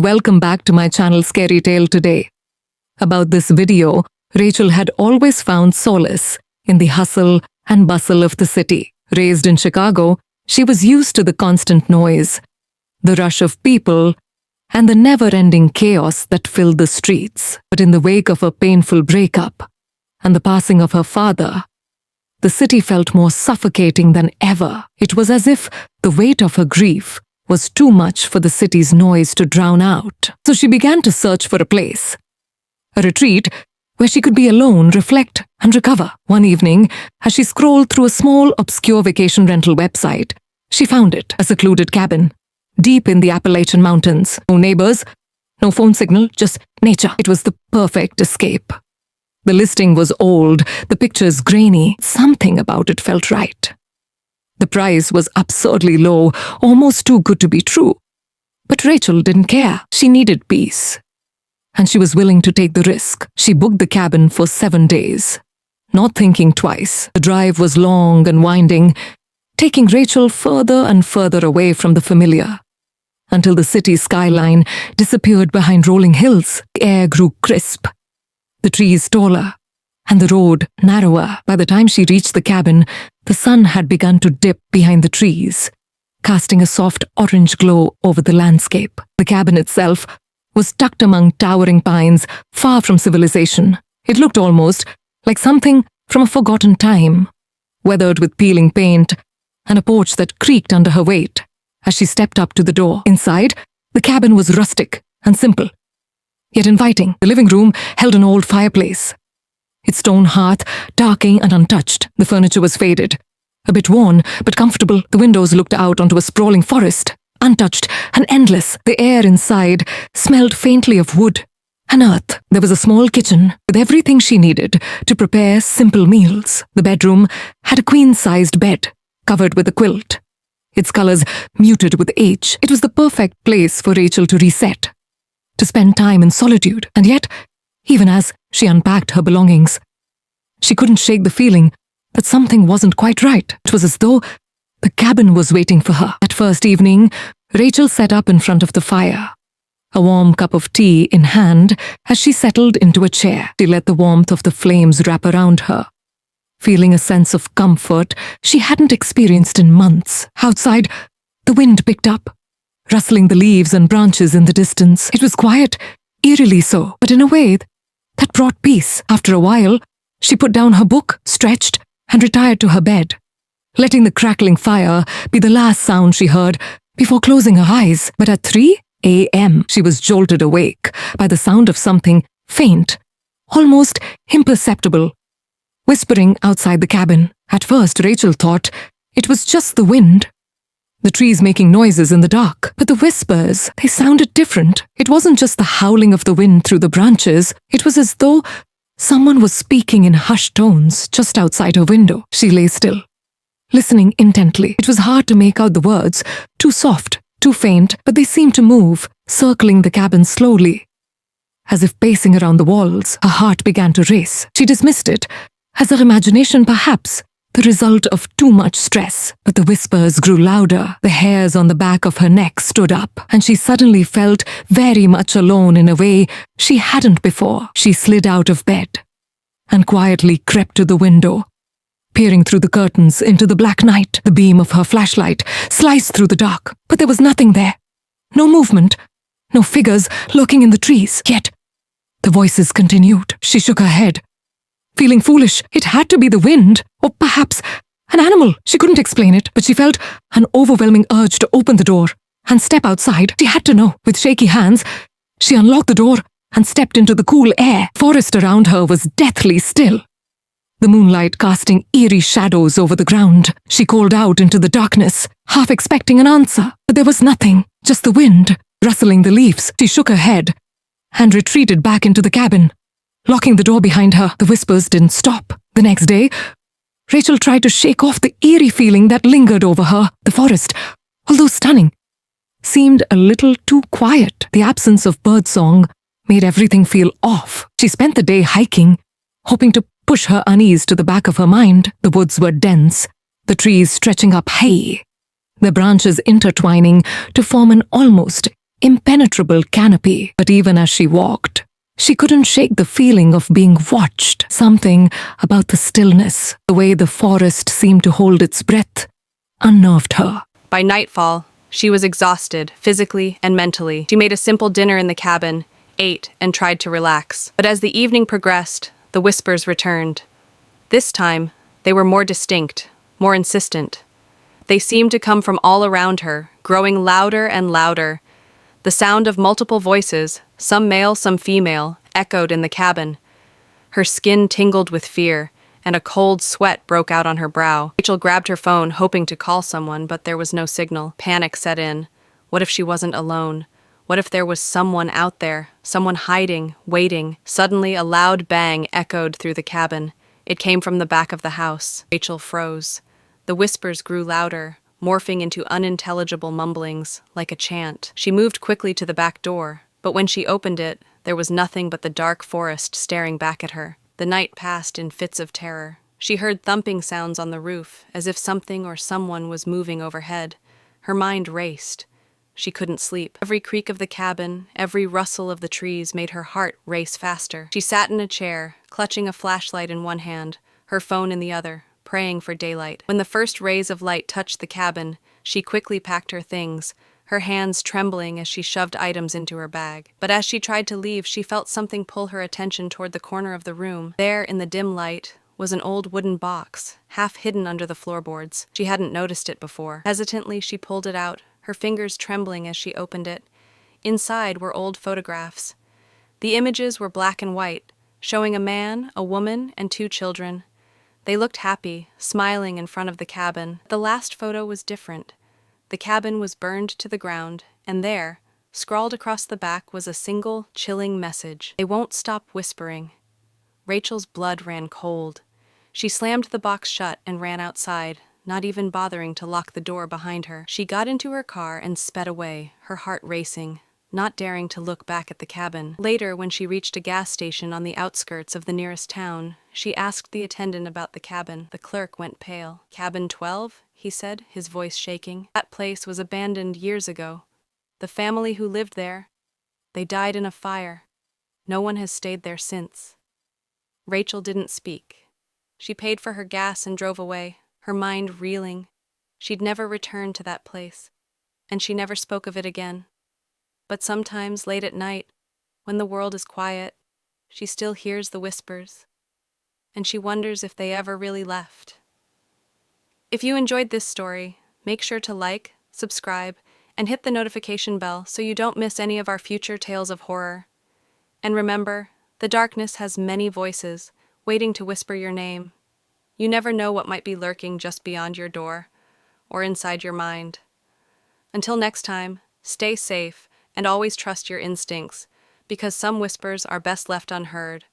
Welcome back to my channel Scary Tale today. About this video, Rachel had always found solace in the hustle and bustle of the city. Raised in Chicago, she was used to the constant noise, the rush of people, and the never-ending chaos that filled the streets. But in the wake of a painful breakup and the passing of her father, the city felt more suffocating than ever. It was as if the weight of her grief was too much for the city's noise to drown out. So she began to search for a place, a retreat where she could be alone, reflect, and recover. One evening, as she scrolled through a small, obscure vacation rental website, she found it, a secluded cabin, deep in the Appalachian Mountains. No neighbors, no phone signal, just nature. It was the perfect escape. The listing was old, the pictures grainy. Something about it felt right. The price was absurdly low, almost too good to be true. But Rachel didn't care. She needed peace. And she was willing to take the risk. She booked the cabin for 7 days, not thinking twice. The drive was long and winding, taking Rachel further and further away from the familiar, until the city skyline disappeared behind rolling hills. The air grew crisp, the trees taller, and the road narrower. By the time she reached the cabin, the sun had begun to dip behind the trees, casting a soft orange glow over the landscape. The cabin itself was tucked among towering pines, far from civilization. It looked almost like something from a forgotten time, weathered with peeling paint and a porch that creaked under her weight as she stepped up to the door. Inside, the cabin was rustic and simple, yet inviting. The living room held an old fireplace, its stone hearth darking and untouched. The furniture was faded, a bit worn but comfortable. The windows looked out onto a sprawling forest, untouched and endless. The air inside smelled faintly of wood and earth. There was a small kitchen with everything she needed to prepare simple meals. The bedroom had a queen-sized bed covered with a quilt, its colors muted with age. It was the perfect place for Rachel to reset, to spend time in solitude. And yet, even as she unpacked her belongings, she couldn't shake the feeling that something wasn't quite right. It was as though the cabin was waiting for her. That first evening, Rachel sat up in front of the fire, a warm cup of tea in hand. As she settled into a chair, she let the warmth of the flames wrap around her, feeling a sense of comfort she hadn't experienced in months. Outside, the wind picked up, rustling the leaves and branches in the distance. It was quiet, eerily so, but in a way that brought peace. After a while, she put down her book, stretched, and retired to her bed, letting the crackling fire be the last sound she heard before closing her eyes. But at 3 a.m., she was jolted awake by the sound of something faint, almost imperceptible, whispering outside the cabin. At first, Rachel thought it was just the wind, the trees making noises in the dark. But the whispers, they sounded different. It wasn't just the howling of the wind through the branches. It was as though someone was speaking in hushed tones just outside her window. She lay still, listening intently. It was hard to make out the words, too soft, too faint, but they seemed to move, circling the cabin slowly, as if pacing around the walls. Her heart began to race. She dismissed it as her imagination, perhaps the result of too much stress. But the whispers grew louder. The hairs on the back of her neck stood up, and she suddenly felt very much alone in a way she hadn't before. She slid out of bed and quietly crept to the window, peering through the curtains into the black night. The beam of her flashlight sliced through the dark, but there was nothing there. No movement, no figures lurking in the trees. Yet, the voices continued. She shook her head, feeling foolish. It had to be the wind, or perhaps an animal. She couldn't explain it, but she felt an overwhelming urge to open the door and step outside. She had to know. With shaky hands, she unlocked the door and stepped into the cool air. Forest around her was deathly still, the moonlight casting eerie shadows over the ground. She called out into the darkness, half expecting an answer, but there was nothing, just the wind rustling the leaves. She shook her head and retreated back into the cabin, locking the door behind her. The whispers didn't stop. The next day, Rachel tried to shake off the eerie feeling that lingered over her. The forest, although stunning, seemed a little too quiet. The absence of birdsong made everything feel off. She spent the day hiking, hoping to push her unease to the back of her mind. The woods were dense, the trees stretching up high, their branches intertwining to form an almost impenetrable canopy. But even as she walked, she couldn't shake the feeling of being watched. Something about the stillness, the way the forest seemed to hold its breath, unnerved her. By nightfall, she was exhausted, physically and mentally. She made a simple dinner in the cabin, ate, and tried to relax. But as the evening progressed, the whispers returned. This time, they were more distinct, more insistent. They seemed to come from all around her, growing louder and louder. The sound of multiple voices, some male, some female, echoed in the cabin. Her skin tingled with fear, and a cold sweat broke out on her brow. Rachel grabbed her phone, hoping to call someone, but there was no signal. Panic set in. What if she wasn't alone? What if there was someone out there, someone hiding, waiting? Suddenly, a loud bang echoed through the cabin. It came from the back of the house. Rachel froze. The whispers grew louder, morphing into unintelligible mumblings, like a chant. She moved quickly to the back door, but when she opened it, there was nothing but the dark forest staring back at her. The night passed in fits of terror. She heard thumping sounds on the roof, as if something or someone was moving overhead. Her mind raced. She couldn't sleep. Every creak of the cabin, every rustle of the trees made her heart race faster. She sat in a chair, clutching a flashlight in one hand, her phone in the other, praying for daylight. When the first rays of light touched the cabin, she quickly packed her things, her hands trembling as she shoved items into her bag. But as she tried to leave, she felt something pull her attention toward the corner of the room. There, in the dim light, was an old wooden box, half hidden under the floorboards. She hadn't noticed it before. Hesitantly, she pulled it out, her fingers trembling as she opened it. Inside were old photographs. The images were black and white, showing a man, a woman, and 2 children. They looked happy, smiling in front of the cabin. The last photo was different. The cabin was burned to the ground, and there, scrawled across the back, was a single, chilling message. "They won't stop whispering." Rachel's blood ran cold. She slammed the box shut and ran outside, not even bothering to lock the door behind her. She got into her car and sped away, her heart racing, not daring to look back at the cabin. Later, when she reached a gas station on the outskirts of the nearest town, she asked the attendant about the cabin. The clerk went pale. "Cabin 12?" he said, his voice shaking. "That place was abandoned years ago. The family who lived there, they died in a fire. No one has stayed there since." Rachel didn't speak. She paid for her gas and drove away, her mind reeling. She'd never returned to that place, and she never spoke of it again. But sometimes, late at night, when the world is quiet, she still hears the whispers, and she wonders if they ever really left. If you enjoyed this story, make sure to like, subscribe, and hit the notification bell so you don't miss any of our future tales of horror. And remember, the darkness has many voices, waiting to whisper your name. You never know what might be lurking just beyond your door, or inside your mind. Until next time, stay safe and always trust your instincts, because some whispers are best left unheard.